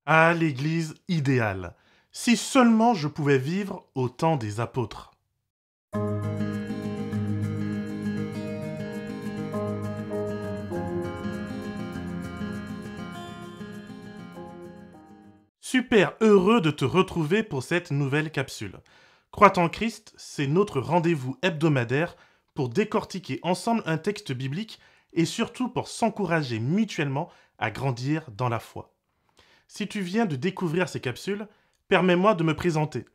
Ah, l'Église idéale. Si seulement je pouvais vivre au temps des apôtres. Super heureux de te retrouver pour cette nouvelle capsule. Croire en Christ, c'est notre rendez-vous hebdomadaire pour décortiquer ensemble un texte biblique et surtout pour s'encourager mutuellement à grandir dans la foi. Si tu viens de découvrir ces capsules, permets-moi de me présenter.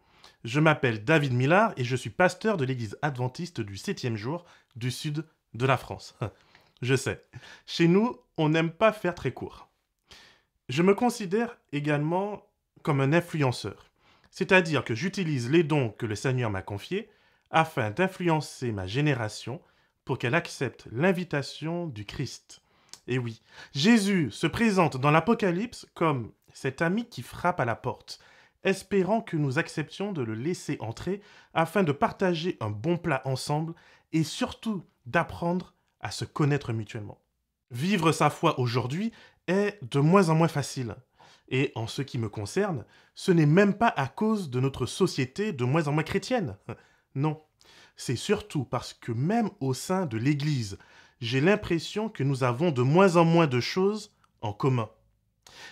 Je m'appelle David Millard et je suis pasteur de l'église adventiste du 7e jour du sud de la France. Je sais, chez nous, on n'aime pas faire très court. Je me considère également comme un influenceur, c'est-à-dire que j'utilise les dons que le Seigneur m'a confiés afin d'influencer ma génération pour qu'elle accepte l'invitation du Christ. Et oui, Jésus se présente dans l'Apocalypse comme cet ami qui frappe à la porte, espérant que nous acceptions de le laisser entrer afin de partager un bon plat ensemble et surtout d'apprendre à se connaître mutuellement. Vivre sa foi aujourd'hui est de moins en moins facile. Et en ce qui me concerne, ce n'est même pas à cause de notre société de moins en moins chrétienne. Non, c'est surtout parce que même au sein de l'Église, j'ai l'impression que nous avons de moins en moins de choses en commun.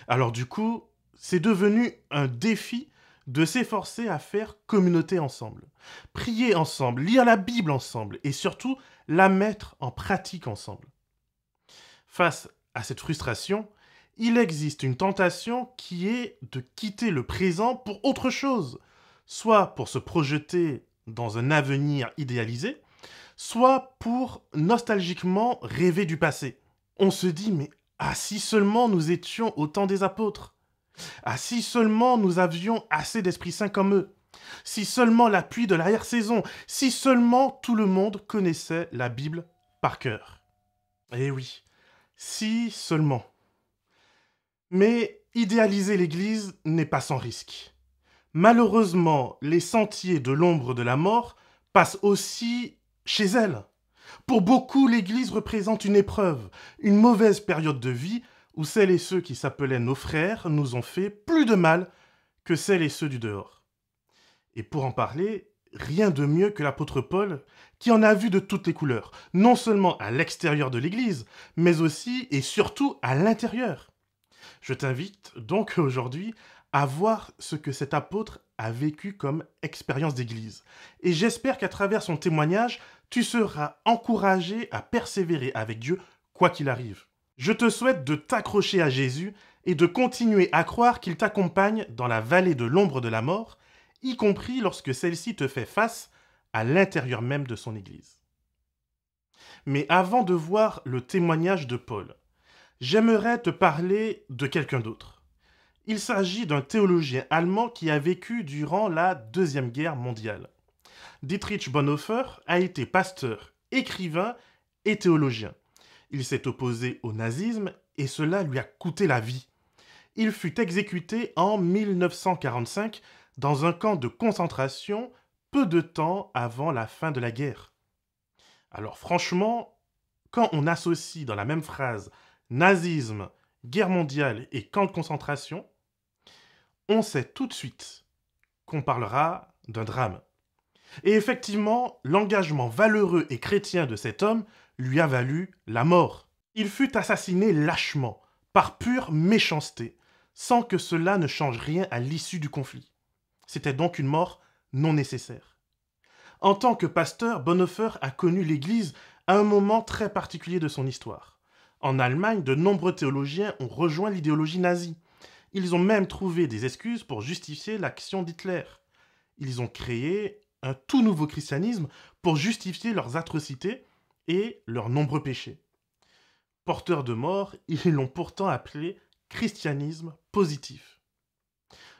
Alors du coup, c'est devenu un défi de s'efforcer à faire communauté ensemble, prier ensemble, lire la Bible ensemble et surtout la mettre en pratique ensemble. Face à cette frustration, il existe une tentation qui est de quitter le présent pour autre chose, soit pour se projeter dans un avenir idéalisé, soit pour nostalgiquement rêver du passé. On se dit, mais ah si seulement nous étions au temps des apôtres, ah si seulement nous avions assez d'Esprit Saint comme eux, si seulement l'appui de l'arrière-saison, si seulement tout le monde connaissait la Bible par cœur. Eh oui, si seulement. Mais idéaliser l'Église n'est pas sans risque. Malheureusement, les sentiers de l'ombre de la mort passent aussi chez elle. Pour beaucoup, l'Église représente une épreuve, une mauvaise période de vie où celles et ceux qui s'appelaient nos frères nous ont fait plus de mal que celles et ceux du dehors. Et pour en parler, rien de mieux que l'apôtre Paul, qui en a vu de toutes les couleurs, non seulement à l'extérieur de l'Église, mais aussi et surtout à l'intérieur. Je t'invite donc aujourd'hui à voir ce que cet apôtre a vécu comme expérience d'église. Et j'espère qu'à travers son témoignage, tu seras encouragé à persévérer avec Dieu quoi qu'il arrive. Je te souhaite de t'accrocher à Jésus et de continuer à croire qu'il t'accompagne dans la vallée de l'ombre de la mort, y compris lorsque celle-ci te fait face à l'intérieur même de son église. Mais avant de voir le témoignage de Paul, j'aimerais te parler de quelqu'un d'autre. Il s'agit d'un théologien allemand qui a vécu durant la Deuxième Guerre mondiale. Dietrich Bonhoeffer a été pasteur, écrivain et théologien. Il s'est opposé au nazisme et cela lui a coûté la vie. Il fut exécuté en 1945 dans un camp de concentration peu de temps avant la fin de la guerre. Alors franchement, quand on associe dans la même phrase nazisme, guerre mondiale et camp de concentration, on sait tout de suite qu'on parlera d'un drame. Et effectivement, l'engagement valeureux et chrétien de cet homme lui a valu la mort. Il fut assassiné lâchement, par pure méchanceté, sans que cela ne change rien à l'issue du conflit. C'était donc une mort non nécessaire. En tant que pasteur, Bonhoeffer a connu l'Église à un moment très particulier de son histoire. En Allemagne, de nombreux théologiens ont rejoint l'idéologie nazie. Ils ont même trouvé des excuses pour justifier l'action d'Hitler. Ils ont créé un tout nouveau christianisme pour justifier leurs atrocités et leurs nombreux péchés. Porteurs de mort, ils l'ont pourtant appelé christianisme positif.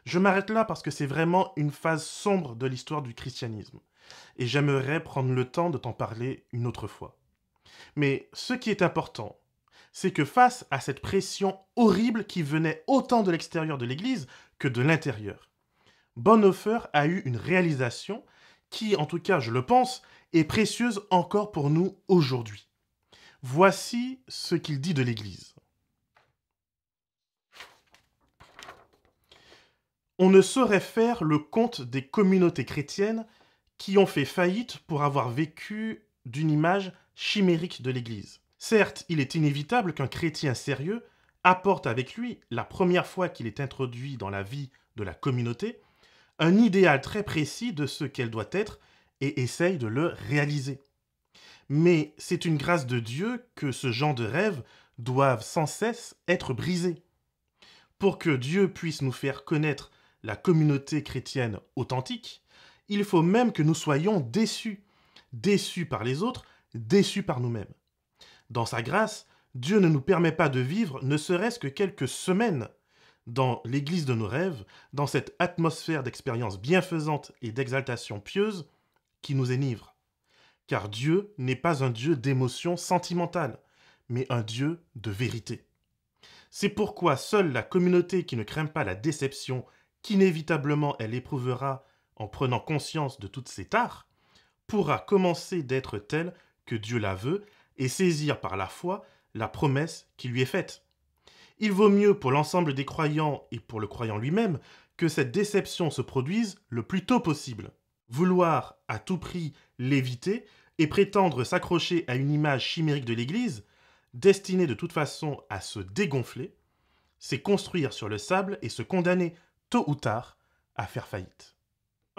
Je m'arrête là parce que c'est vraiment une phase sombre de l'histoire du christianisme. Et j'aimerais prendre le temps de t'en parler une autre fois. Mais ce qui est important, c'est que face à cette pression horrible qui venait autant de l'extérieur de l'Église que de l'intérieur, Bonhoeffer a eu une réalisation qui, en tout cas je le pense, est précieuse encore pour nous aujourd'hui. Voici ce qu'il dit de l'Église. On ne saurait faire le compte des communautés chrétiennes qui ont fait faillite pour avoir vécu d'une image chimérique de l'Église. Certes, il est inévitable qu'un chrétien sérieux apporte avec lui, la première fois qu'il est introduit dans la vie de la communauté, un idéal très précis de ce qu'elle doit être et essaye de le réaliser. Mais c'est une grâce de Dieu que ce genre de rêves doivent sans cesse être brisés. Pour que Dieu puisse nous faire connaître la communauté chrétienne authentique, il faut même que nous soyons déçus. Déçus par les autres, déçus par nous-mêmes. Dans sa grâce, Dieu ne nous permet pas de vivre ne serait-ce que quelques semaines dans l'église de nos rêves, dans cette atmosphère d'expérience bienfaisante et d'exaltation pieuse qui nous enivre. Car Dieu n'est pas un Dieu d'émotions sentimentales, mais un Dieu de vérité. C'est pourquoi seule la communauté qui ne craint pas la déception qu'inévitablement elle éprouvera en prenant conscience de toutes ses tares, pourra commencer d'être telle que Dieu la veut et saisir par la foi la promesse qui lui est faite. Il vaut mieux pour l'ensemble des croyants et pour le croyant lui-même que cette déception se produise le plus tôt possible. Vouloir à tout prix l'éviter et prétendre s'accrocher à une image chimérique de l'Église, destinée de toute façon à se dégonfler, c'est construire sur le sable et se condamner tôt ou tard à faire faillite.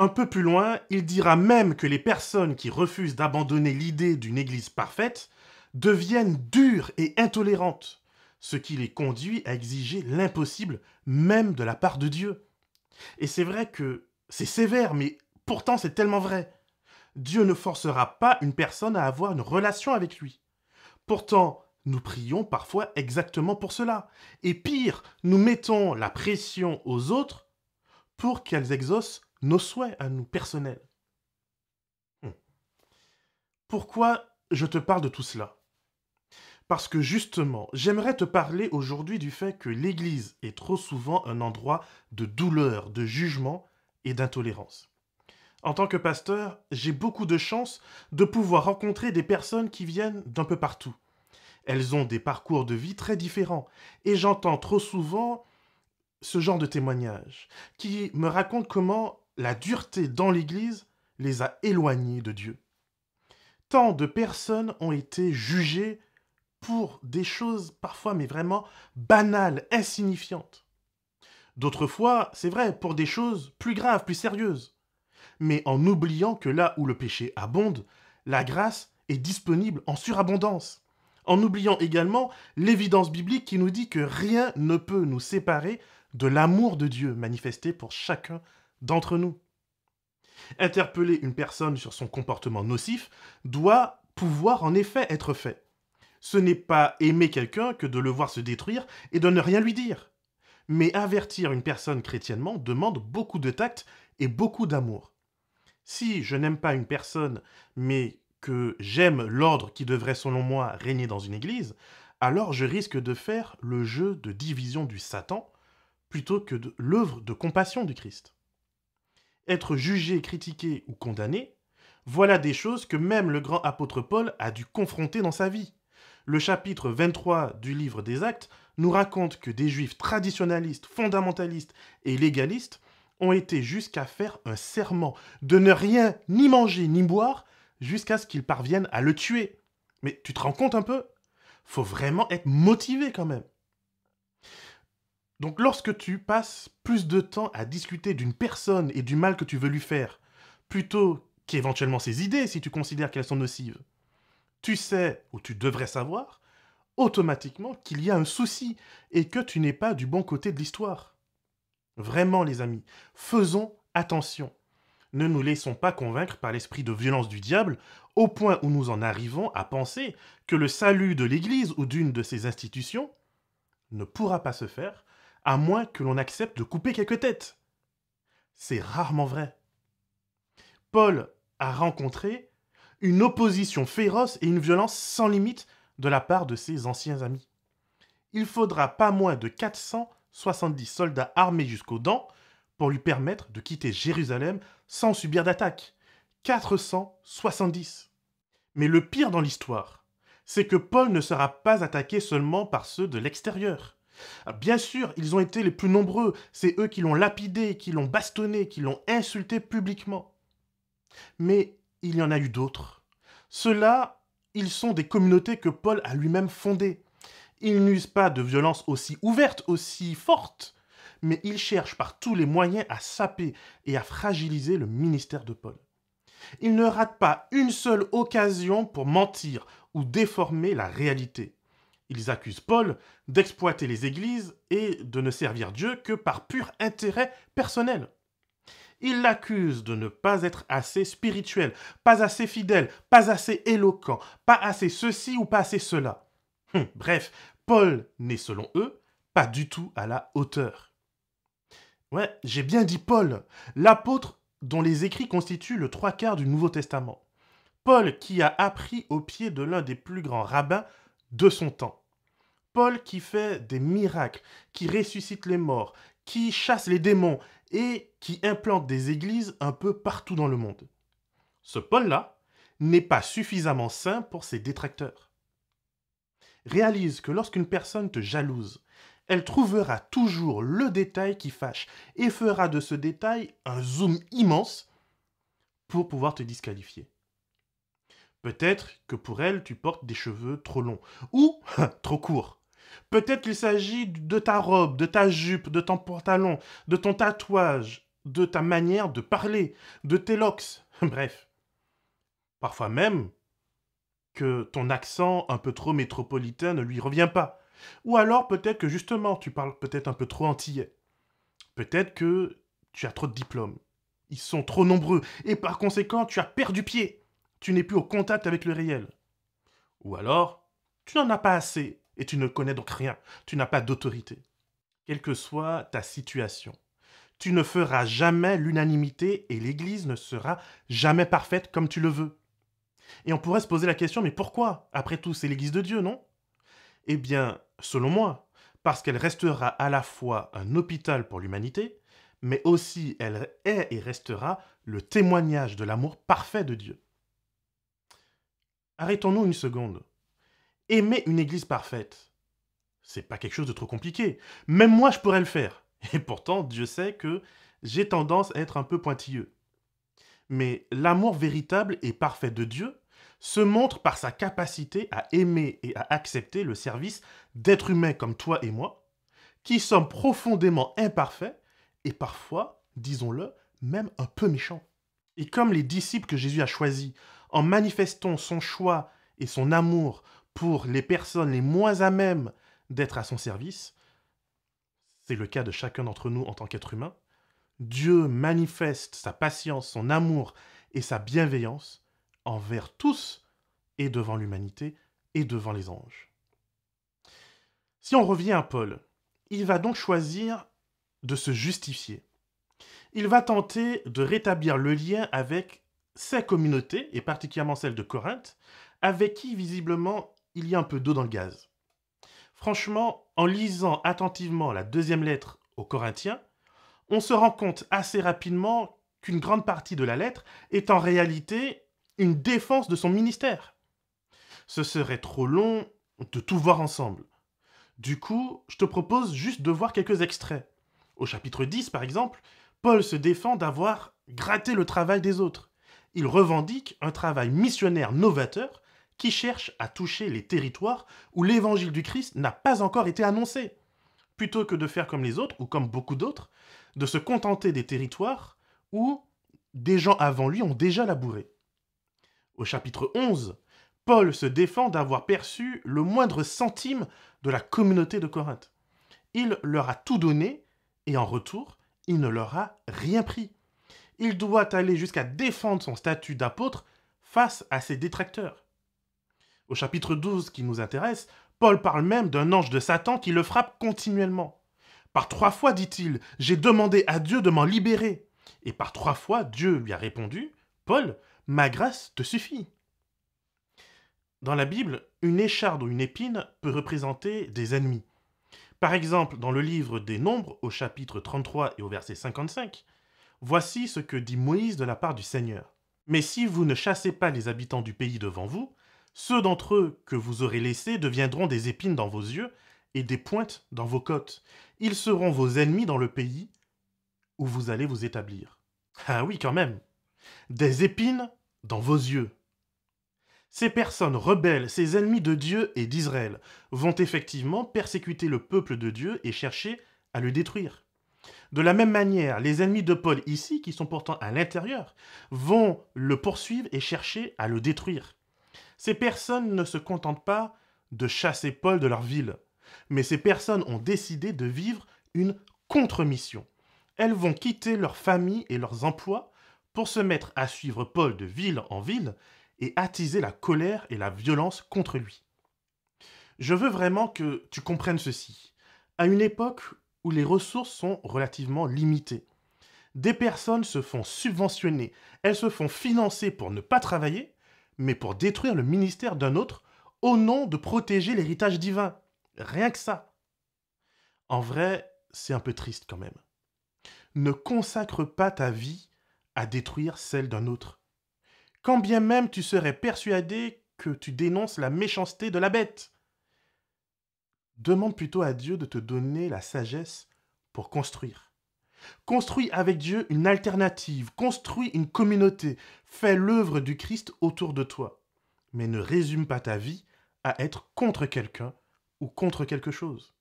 Un peu plus loin, il dira même que les personnes qui refusent d'abandonner l'idée d'une Église parfaite deviennent dures et intolérantes, ce qui les conduit à exiger l'impossible même de la part de Dieu. Et c'est vrai que c'est sévère, mais pourtant c'est tellement vrai. Dieu ne forcera pas une personne à avoir une relation avec lui. Pourtant, nous prions parfois exactement pour cela. Et pire, nous mettons la pression aux autres pour qu'elles exaucent nos souhaits à nous personnels. Pourquoi je te parle de tout cela? Parce que justement, j'aimerais te parler aujourd'hui du fait que l'Église est trop souvent un endroit de douleur, de jugement et d'intolérance. En tant que pasteur, j'ai beaucoup de chance de pouvoir rencontrer des personnes qui viennent d'un peu partout. Elles ont des parcours de vie très différents et j'entends trop souvent ce genre de témoignages qui me racontent comment la dureté dans l'Église les a éloignés de Dieu. Tant de personnes ont été jugées pour des choses parfois mais vraiment banales, insignifiantes. D'autres fois, c'est vrai, pour des choses plus graves, plus sérieuses. Mais en oubliant que là où le péché abonde, la grâce est disponible en surabondance. En oubliant également l'évidence biblique qui nous dit que rien ne peut nous séparer de l'amour de Dieu manifesté pour chacun d'entre nous. Interpeller une personne sur son comportement nocif doit pouvoir en effet être fait. Ce n'est pas aimer quelqu'un que de le voir se détruire et de ne rien lui dire. Mais avertir une personne chrétiennement demande beaucoup de tact et beaucoup d'amour. Si je n'aime pas une personne, mais que j'aime l'ordre qui devrait selon moi régner dans une église, alors je risque de faire le jeu de division du Satan plutôt que de l'œuvre de compassion du Christ. Être jugé, critiqué ou condamné, voilà des choses que même le grand apôtre Paul a dû confronter dans sa vie. Le chapitre 23 du livre des Actes nous raconte que des juifs traditionalistes, fondamentalistes et légalistes ont été jusqu'à faire un serment de ne rien ni manger ni boire jusqu'à ce qu'ils parviennent à le tuer. Mais tu te rends compte un peu? Faut vraiment être motivé quand même. Donc lorsque tu passes plus de temps à discuter d'une personne et du mal que tu veux lui faire, plutôt qu'éventuellement ses idées si tu considères qu'elles sont nocives, tu sais, ou tu devrais savoir, automatiquement qu'il y a un souci et que tu n'es pas du bon côté de l'histoire. Vraiment les amis, faisons attention. Ne nous laissons pas convaincre par l'esprit de violence du diable au point où nous en arrivons à penser que le salut de l'Église ou d'une de ses institutions ne pourra pas se faire à moins que l'on accepte de couper quelques têtes. C'est rarement vrai. Paul a rencontré une opposition féroce et une violence sans limite de la part de ses anciens amis. Il faudra pas moins de 470 soldats armés jusqu'aux dents pour lui permettre de quitter Jérusalem sans subir d'attaque. 470. Mais le pire dans l'histoire, c'est que Paul ne sera pas attaqué seulement par ceux de l'extérieur. Bien sûr, ils ont été les plus nombreux, c'est eux qui l'ont lapidé, qui l'ont bastonné, qui l'ont insulté publiquement. Mais il y en a eu d'autres. Ceux-là, ils sont des communautés que Paul a lui-même fondées. Ils n'usent pas de violence aussi ouverte, aussi forte, mais ils cherchent par tous les moyens à saper et à fragiliser le ministère de Paul. Ils ne ratent pas une seule occasion pour mentir ou déformer la réalité. Ils accusent Paul d'exploiter les églises et de ne servir Dieu que par pur intérêt personnel. Ils l'accusent de ne pas être assez spirituel, pas assez fidèle, pas assez éloquent, pas assez ceci ou pas assez cela. Bref, Paul n'est selon eux pas du tout à la hauteur. Ouais, j'ai bien dit Paul, l'apôtre dont les écrits constituent le trois quarts du Nouveau Testament. Paul qui a appris au pied de l'un des plus grands rabbins de son temps. Paul qui fait des miracles, qui ressuscite les morts, qui chasse les démons et qui implante des églises un peu partout dans le monde. Ce Paul-là n'est pas suffisamment saint pour ses détracteurs. Réalise que lorsqu'une personne te jalouse, elle trouvera toujours le détail qui fâche et fera de ce détail un zoom immense pour pouvoir te disqualifier. Peut-être que pour elle, tu portes des cheveux trop longs ou trop courts. Peut-être qu'il s'agit de ta robe, de ta jupe, de ton pantalon, de ton tatouage, de ta manière de parler, de tes locks, bref. Parfois même que ton accent un peu trop métropolitain ne lui revient pas. Ou alors peut-être que justement tu parles peut-être un peu trop antillais. Peut-être que tu as trop de diplômes. Ils sont trop nombreux et par conséquent tu as perdu pied. Tu n'es plus au contact avec le réel. Ou alors, tu n'en as pas assez et tu ne connais donc rien. Tu n'as pas d'autorité. Quelle que soit ta situation, tu ne feras jamais l'unanimité et l'Église ne sera jamais parfaite comme tu le veux. Et on pourrait se poser la question, mais pourquoi? Après tout, c'est l'Église de Dieu, non? Eh bien, selon moi, parce qu'elle restera à la fois un hôpital pour l'humanité, mais aussi elle est et restera le témoignage de l'amour parfait de Dieu. Arrêtons-nous une seconde. Aimer une église parfaite, c'est pas quelque chose de trop compliqué. Même moi, je pourrais le faire. Et pourtant, Dieu sait que j'ai tendance à être un peu pointilleux. Mais l'amour véritable et parfait de Dieu se montre par sa capacité à aimer et à accepter le service d'êtres humains comme toi et moi, qui sommes profondément imparfaits et parfois, disons-le, même un peu méchants. Et comme les disciples que Jésus a choisis, en manifestant son choix et son amour pour les personnes les moins à même d'être à son service, c'est le cas de chacun d'entre nous en tant qu'être humain, Dieu manifeste sa patience, son amour et sa bienveillance envers tous et devant l'humanité et devant les anges. Si on revient à Paul, il va donc choisir de se justifier. Il va tenter de rétablir le lien avec ses communautés, et particulièrement celle de Corinthe, avec qui visiblement il y a un peu d'eau dans le gaz. Franchement, en lisant attentivement la deuxième lettre aux Corinthiens, on se rend compte assez rapidement qu'une grande partie de la lettre est en réalité une défense de son ministère. Ce serait trop long de tout voir ensemble. Du coup, je te propose juste de voir quelques extraits. Au chapitre 10, par exemple, Paul se défend d'avoir gratté le travail des autres. Il revendique un travail missionnaire novateur qui cherche à toucher les territoires où l'évangile du Christ n'a pas encore été annoncé. Plutôt que de faire comme les autres, ou comme beaucoup d'autres, de se contenter des territoires où des gens avant lui ont déjà labouré. Au chapitre 11, Paul se défend d'avoir perçu le moindre centime de la communauté de Corinthe. Il leur a tout donné et en retour, il ne leur a rien pris. Il doit aller jusqu'à défendre son statut d'apôtre face à ses détracteurs. Au chapitre 12 qui nous intéresse, Paul parle même d'un ange de Satan qui le frappe continuellement. Par 3 fois, dit-il, j'ai demandé à Dieu de m'en libérer. Et par 3 fois, Dieu lui a répondu, Paul, ma grâce te suffit. Dans la Bible, une écharde ou une épine peut représenter des ennemis. Par exemple, dans le livre des Nombres, au chapitre 33 et au verset 55, voici ce que dit Moïse de la part du Seigneur. Mais si vous ne chassez pas les habitants du pays devant vous, ceux d'entre eux que vous aurez laissés deviendront des épines dans vos yeux, et des pointes dans vos côtes. Ils seront vos ennemis dans le pays où vous allez vous établir. Ah oui, quand même. Des épines dans vos yeux. Ces personnes rebelles, ces ennemis de Dieu et d'Israël, vont effectivement persécuter le peuple de Dieu et chercher à le détruire. De la même manière, les ennemis de Paul ici, qui sont pourtant à l'intérieur, vont le poursuivre et chercher à le détruire. Ces personnes ne se contentent pas de chasser Paul de leur ville, mais ces personnes ont décidé de vivre une contre-mission. Elles vont quitter leur famille et leurs emplois pour se mettre à suivre Paul de ville en ville et attiser la colère et la violence contre lui. Je veux vraiment que tu comprennes ceci. À une époque où les ressources sont relativement limitées, des personnes se font subventionner, elles se font financer pour ne pas travailler, mais pour détruire le ministère d'un autre au nom de protéger l'héritage divin. Rien que ça. En vrai, c'est un peu triste quand même. Ne consacre pas ta vie à détruire celle d'un autre. Quand bien même tu serais persuadé que tu dénonces la méchanceté de la bête. Demande plutôt à Dieu de te donner la sagesse pour construire. Construis avec Dieu une alternative, construis une communauté, fais l'œuvre du Christ autour de toi. Mais ne résume pas ta vie à être contre quelqu'un ou contre quelque chose.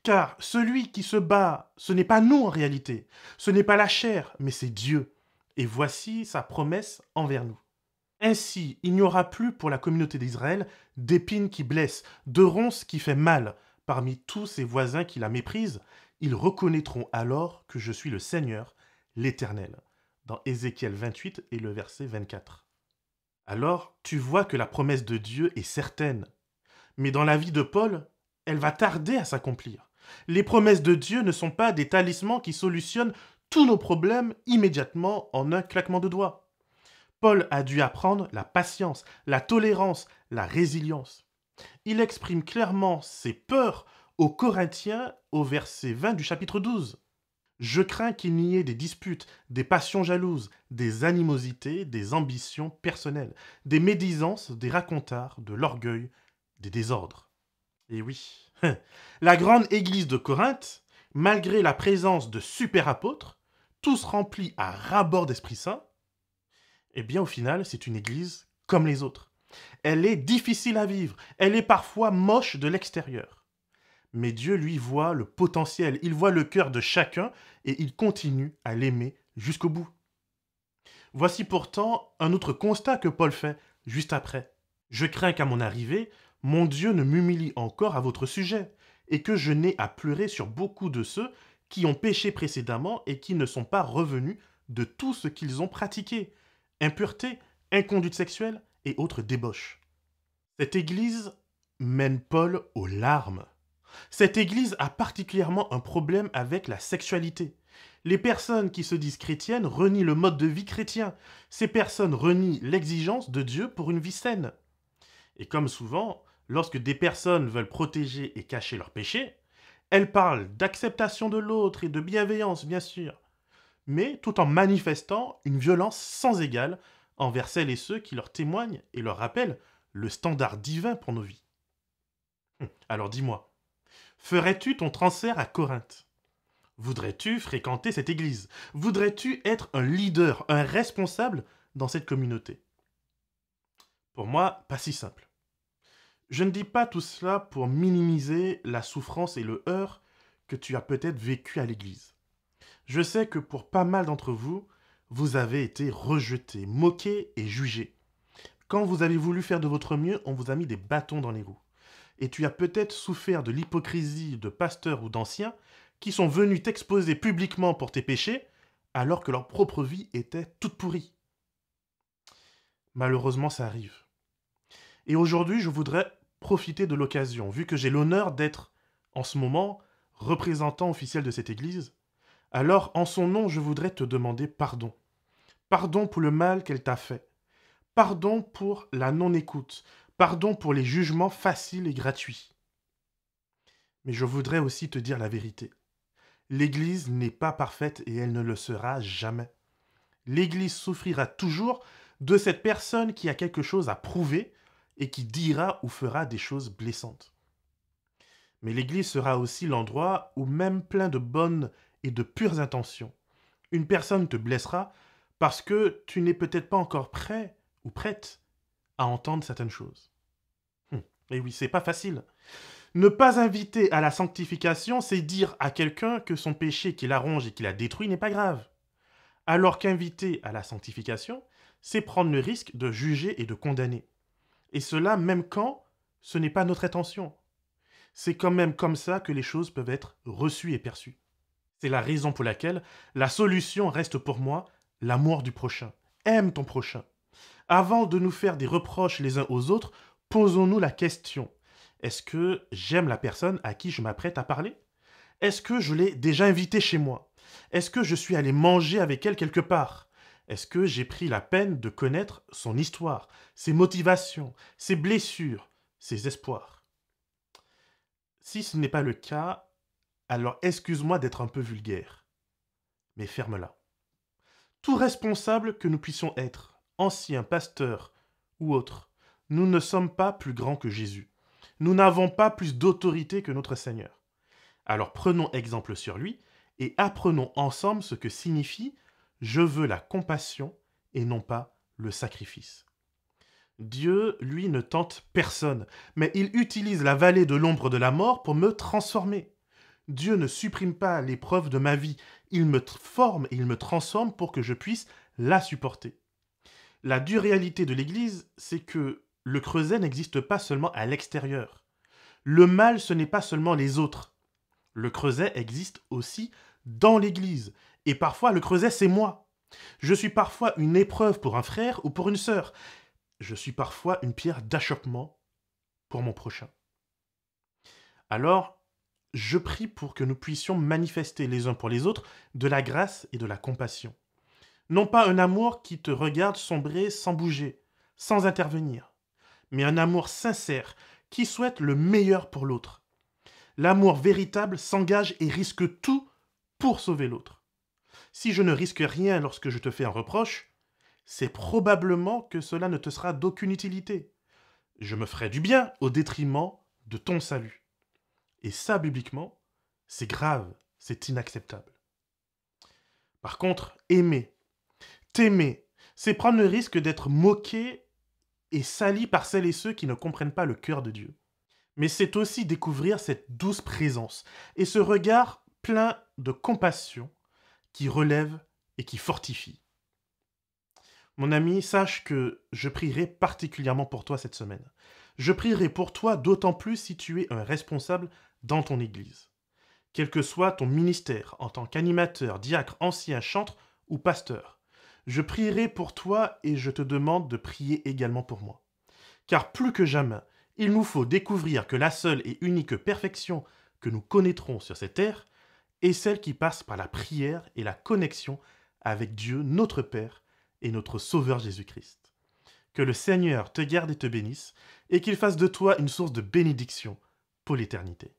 Car celui qui se bat, ce n'est pas nous en réalité, ce n'est pas la chair, mais c'est Dieu. Et voici sa promesse envers nous. Ainsi, il n'y aura plus pour la communauté d'Israël d'épines qui blessent, de ronces qui fait mal. Parmi tous ses voisins qui la méprisent, ils reconnaîtront alors que je suis le Seigneur, l'Éternel. Dans Ézéchiel 28 et le verset 24. Alors, tu vois que la promesse de Dieu est certaine. Mais dans la vie de Paul, elle va tarder à s'accomplir. Les promesses de Dieu ne sont pas des talismans qui solutionnent tous nos problèmes immédiatement en un claquement de doigts. Paul a dû apprendre la patience, la tolérance, la résilience. Il exprime clairement ses peurs aux Corinthiens au verset 20 du chapitre 12. Je crains qu'il n'y ait des disputes, des passions jalouses, des animosités, des ambitions personnelles, des médisances, des racontars, de l'orgueil, des désordres. Et oui, la grande église de Corinthe, malgré la présence de super apôtres, tous remplis à ras-bord d'Esprit Saint, eh bien au final, c'est une église comme les autres. Elle est difficile à vivre, elle est parfois moche de l'extérieur. Mais Dieu, lui, voit le potentiel, il voit le cœur de chacun et il continue à l'aimer jusqu'au bout. Voici pourtant un autre constat que Paul fait juste après. Je crains qu'à mon arrivée, mon Dieu ne m'humilie encore à votre sujet et que je n'ai à pleurer sur beaucoup de ceux qui ont péché précédemment et qui ne sont pas revenus de tout ce qu'ils ont pratiqué. Impureté, inconduite sexuelle et autres débauches. Cette église mène Paul aux larmes. Cette église a particulièrement un problème avec la sexualité. Les personnes qui se disent chrétiennes renient le mode de vie chrétien. Ces personnes renient l'exigence de Dieu pour une vie saine. Et comme souvent, lorsque des personnes veulent protéger et cacher leurs péchés, elles parlent d'acceptation de l'autre et de bienveillance, bien sûr, mais tout en manifestant une violence sans égale envers celles et ceux qui leur témoignent et leur rappellent le standard divin pour nos vies. Alors dis-moi, ferais-tu ton transfert à Corinthe? Voudrais-tu fréquenter cette église? Voudrais-tu être un leader, un responsable dans cette communauté? Pour moi, pas si simple. Je ne dis pas tout cela pour minimiser la souffrance et le heurt que tu as peut-être vécu à l'église. Je sais que pour pas mal d'entre vous, vous avez été rejetés, moqués et jugés. Quand vous avez voulu faire de votre mieux, on vous a mis des bâtons dans les roues. Et tu as peut-être souffert de l'hypocrisie de pasteurs ou d'anciens qui sont venus t'exposer publiquement pour tes péchés, alors que leur propre vie était toute pourrie. Malheureusement, ça arrive. Et aujourd'hui, je voudrais profiter de l'occasion, vu que j'ai l'honneur d'être, en ce moment, représentant officiel de cette église. Alors, en son nom, je voudrais te demander pardon. Pardon pour le mal qu'elle t'a fait. Pardon pour la non-écoute. Pardon pour les jugements faciles et gratuits. Mais je voudrais aussi te dire la vérité. L'Église n'est pas parfaite et elle ne le sera jamais. L'Église souffrira toujours de cette personne qui a quelque chose à prouver et qui dira ou fera des choses blessantes. Mais l'Église sera aussi l'endroit où, même plein de bonnes et de pures intentions, une personne te blessera parce que tu n'es peut-être pas encore prêt ou prête à entendre certaines choses. Et oui, c'est pas facile. Ne pas inviter à la sanctification, c'est dire à quelqu'un que son péché qui la ronge et qui la détruit n'est pas grave. Alors qu'inviter à la sanctification, c'est prendre le risque de juger et de condamner. Et cela même quand ce n'est pas notre intention. C'est quand même comme ça que les choses peuvent être reçues et perçues. C'est la raison pour laquelle la solution reste pour moi l'amour du prochain. Aime ton prochain. Avant de nous faire des reproches les uns aux autres, posons-nous la question. Est-ce que j'aime la personne à qui je m'apprête à parler? Est-ce que je l'ai déjà invitée chez moi? Est-ce que je suis allé manger avec elle quelque part? Est-ce que j'ai pris la peine de connaître son histoire, ses motivations, ses blessures, ses espoirs? Si ce n'est pas le cas, alors excuse-moi d'être un peu vulgaire, mais ferme-la. Tout responsable que nous puissions être, ancien, pasteur ou autre, nous ne sommes pas plus grands que Jésus. Nous n'avons pas plus d'autorité que notre Seigneur. Alors prenons exemple sur lui et apprenons ensemble ce que signifie « je veux la compassion et non pas le sacrifice ». Dieu, lui, ne tente personne, mais il utilise la vallée de l'ombre de la mort pour me transformer. Dieu ne supprime pas l'épreuve de ma vie, il me forme et il me transforme pour que je puisse la supporter. La dure réalité de l'Église, c'est que le creuset n'existe pas seulement à l'extérieur. Le mal, ce n'est pas seulement les autres. Le creuset existe aussi dans l'Église. Et parfois, le creuset, c'est moi. Je suis parfois une épreuve pour un frère ou pour une sœur. Je suis parfois une pierre d'achoppement pour mon prochain. Alors, je prie pour que nous puissions manifester les uns pour les autres de la grâce et de la compassion. Non pas un amour qui te regarde sombrer sans bouger, sans intervenir, mais un amour sincère qui souhaite le meilleur pour l'autre. L'amour véritable s'engage et risque tout pour sauver l'autre. Si je ne risque rien lorsque je te fais un reproche, c'est probablement que cela ne te sera d'aucune utilité. Je me ferai du bien au détriment de ton salut. Et ça, bibliquement, c'est grave, c'est inacceptable. Par contre, aimer, t'aimer, c'est prendre le risque d'être moqué et sali par celles et ceux qui ne comprennent pas le cœur de Dieu. Mais c'est aussi découvrir cette douce présence et ce regard plein de compassion qui relève et qui fortifie. Mon ami, sache que je prierai particulièrement pour toi cette semaine. Je prierai pour toi d'autant plus si tu es un responsable dans ton église. Quel que soit ton ministère en tant qu'animateur, diacre, ancien, chantre ou pasteur, je prierai pour toi et je te demande de prier également pour moi. Car plus que jamais, il nous faut découvrir que la seule et unique perfection que nous connaîtrons sur cette terre est celle qui passe par la prière et la connexion avec Dieu, notre Père, et notre Sauveur Jésus-Christ. Que le Seigneur te garde et te bénisse, et qu'il fasse de toi une source de bénédiction pour l'éternité.